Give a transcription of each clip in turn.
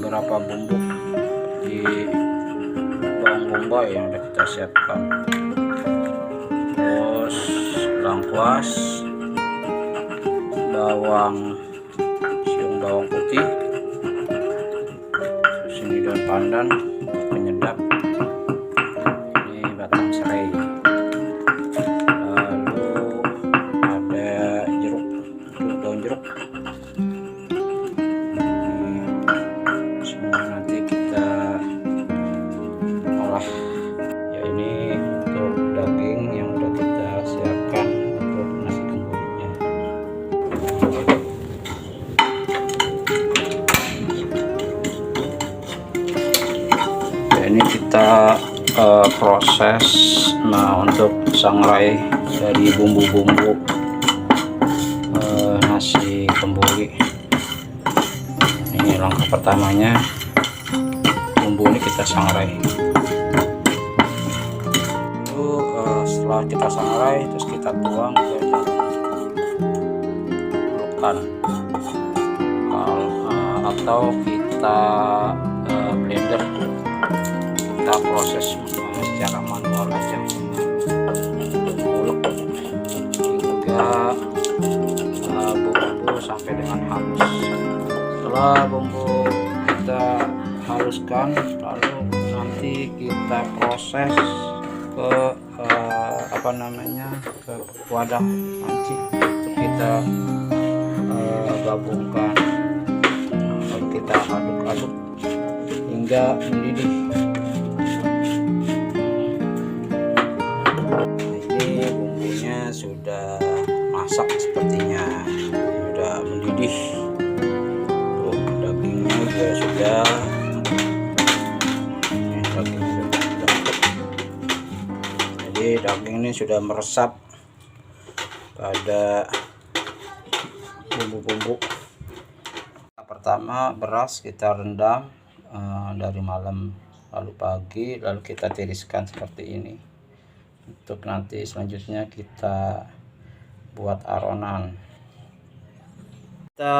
beberapa bumbu di bawang bombay yang sudah kita siapkan, terus lengkuas, siung bawang putih, terus ini daun pandan penyedap, ini batang serai, lalu ada daun jeruk. Ini semua nanti kita olah. Ya, ini untuk daging yang udah kita siapkan untuk nasi gembulinya. Ya, ini kita proses untuk sangrai dari bumbu-bumbu nasi kembuli. Ini langkah pertamanya, bumbu ini kita sangrai. Lalu setelah kita sangrai, terus kita tuang ke dalam atau kita blender. Kita proses secara manual aja, ulek hingga bumbu sampai dengan halus. Setelah bumbu kita haluskan, lalu nanti kita proses ke ke wadah panci untuk kita gabungkan, lalu kita aduk-aduk hingga mendidih. Ini bumbunya sudah masak, sepertinya sudah mendidih. Dagingnya juga sudah, jadi daging ini sudah meresap pada bumbu-bumbu. Pertama, beras kita rendam dari malam, lalu pagi, lalu kita tiriskan seperti ini. Untuk nanti selanjutnya kita buat aronan. Kita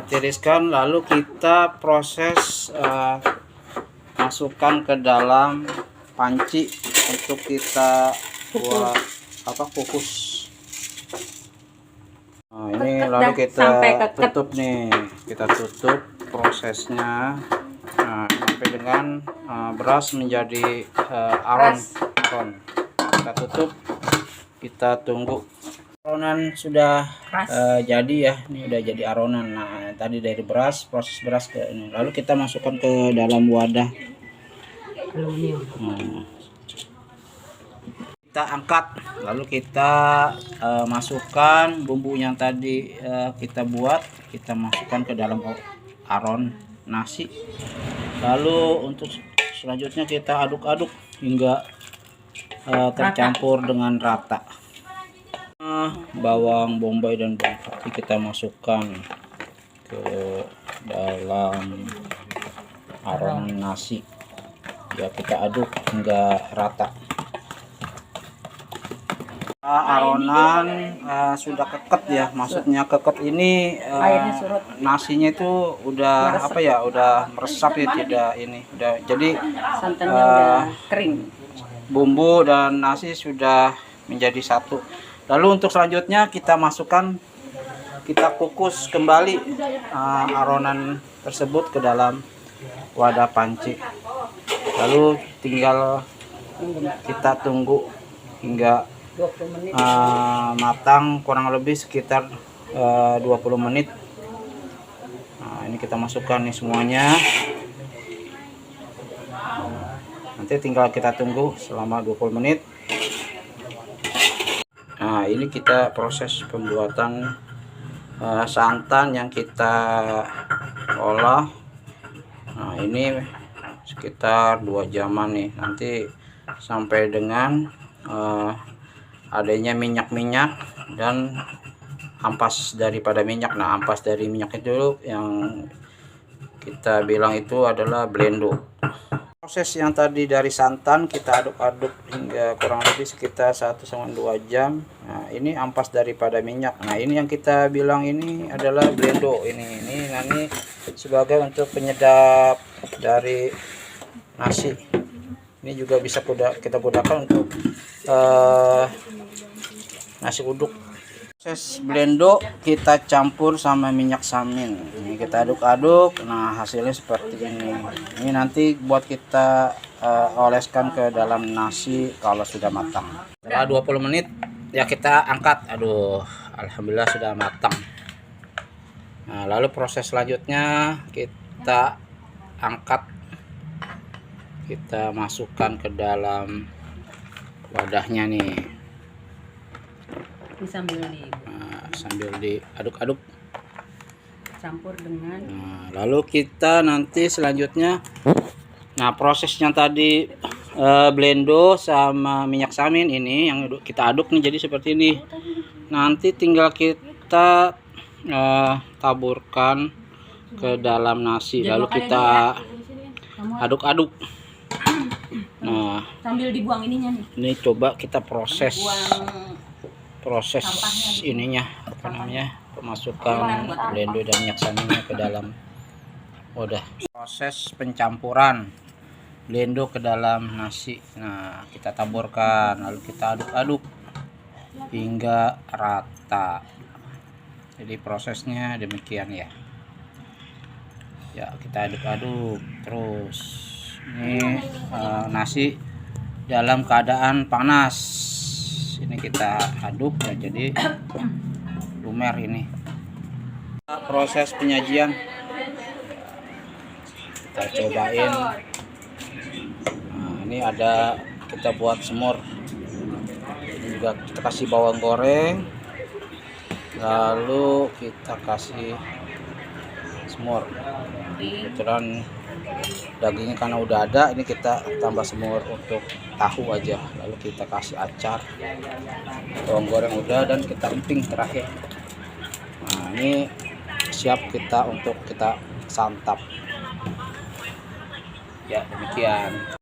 tiriskan, lalu kita proses masukkan ke dalam panci untuk kita buat kukus. Nah, ini lalu kita tutup nih, kita tutup prosesnya sampai dengan beras menjadi aron. Kita tutup, kita tunggu. Aronan sudah jadi ya, ini udah jadi aronan. Nah, tadi dari beras, proses beras ke ini, lalu kita masukkan ke dalam wadah aluminium. Kita angkat, lalu kita masukkan bumbu yang tadi kita buat, kita masukkan ke dalam aron nasi. Lalu untuk selanjutnya kita aduk-aduk hingga tercampur dengan rata. Bawang bombay dan bawang putih kita masukkan ke dalam aron nasi, ya, kita aduk hingga rata. Aronan sudah keket ya, maksudnya keket ini nasinya itu udah udah meresap ya, tidak ini udah jadi udah kering, bumbu dan nasi sudah menjadi satu. Lalu untuk selanjutnya kita masukkan, kita kukus kembali aronan tersebut ke dalam wadah panci. Lalu tinggal kita tunggu hingga matang, kurang lebih sekitar 20 menit. Nah, ini kita masukkan nih semuanya. Nanti tinggal kita tunggu selama 20 menit. Nah, ini kita proses pembuatan santan yang kita olah. Nah, ini sekitar 2 jaman nih, nanti sampai dengan adanya minyak-minyak dan ampas daripada minyak. Nah, ampas dari minyak itu yang kita bilang itu adalah blendo. Proses yang tadi dari santan kita aduk-aduk hingga kurang lebih sekitar 1-2 jam. Nah, ini ampas daripada minyak. Nah, ini yang kita bilang ini adalah blendo. Ini nanti sebagai untuk penyedap dari nasi. Ini juga bisa kita gunakan untuk nasi uduk. Proses blendo kita campur sama minyak samin. Ini kita aduk-aduk. Nah, hasilnya seperti ini. Ini nanti buat kita oleskan ke dalam nasi kalau sudah matang. Setelah 20 menit ya kita angkat. Aduh, alhamdulillah sudah matang. Nah, lalu proses selanjutnya kita angkat. Kita masukkan ke dalam wadahnya nih. Sambil diaduk-aduk, campur dengan. Nah, lalu kita nanti selanjutnya, nah prosesnya tadi blendo sama minyak samin ini yang kita aduk nih jadi seperti ini. Nanti tinggal kita taburkan ke dalam nasi, lalu kita aduk-aduk. Nah, sambil dibuang ininya nih. Ini coba kita proses ininya, apa namanya, pemasukan blendo dan minyak saminnya ke dalam wadah. Proses pencampuran blendo ke dalam nasi. Nah, kita taburkan lalu kita aduk-aduk hingga rata. Jadi prosesnya demikian ya. Ya, kita aduk-aduk terus. Ini nasi dalam keadaan panas. Ini kita aduk ya, jadi lumer ini. Proses penyajian kita cobain. Nah, ini ada kita buat semur. Ini juga kita kasih bawang goreng, lalu kita kasih semur. Kebetulan dagingnya karena udah ada, ini kita tambah semur untuk tahu aja, lalu kita kasih acar, bawang goreng udah, dan kita emping terakhir. Nah, ini siap kita untuk kita santap ya, demikian.